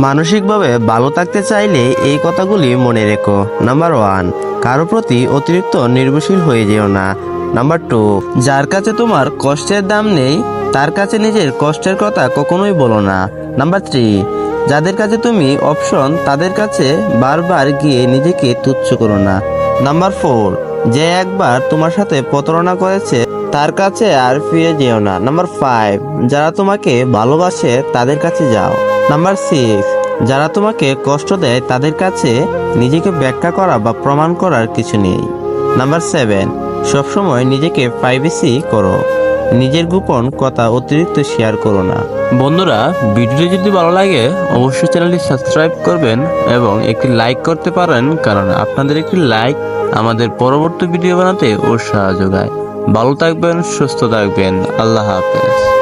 মানসিকভাবে ভালো থাকতে চাইলে এই কথাগুলি মনে রেখো। নাম্বার 1, কারো প্রতি অতিরিক্ত নির্ভরশীল হয়ে যেও না। নাম্বার 2, যার কাছে তোমার কষ্টের দাম নেই তার কাছে নিজের কষ্টের কথা কখনোই বলো না। নাম্বার 3, যাদের কাছে তুমি অপশন তাদের কাছে বারবার গিয়ে নিজেকে তুচ্ছ করো না। নাম্বার 4, যে একবার তোমার সাথে প্রতারণা করেছে তার কাছে আর ফিরে যেও না। নাম্বার 5, যারা তোমাকে ভালোবাসে তাদের কাছে যাও। নাম্বার 6, যারা তোমাকে কষ্ট দেয় তাদের কাছে নিজেকে ব্যাখ্যা করা বা প্রমাণ করার কিছু নেই। নাম্বার 7, সবসময় নিজেকে প্রাইভেসি করো, নিজের গোপন কথা অতিরিক্ত শেয়ার করো না। বন্ধুরা, ভিডিওটি যদি ভালো লাগে অবশ্যই চ্যানেলটি সাবস্ক্রাইব করবেন এবং একটি লাইক করতে পারেন, কারণ আপনাদের একটি লাইক আমাদের পরবর্তী ভিডিও বানাতে উৎসাহ যোগায়। ভালো থাকবেন, সুস্থ থাকবেন। আল্লাহ হাফেজ।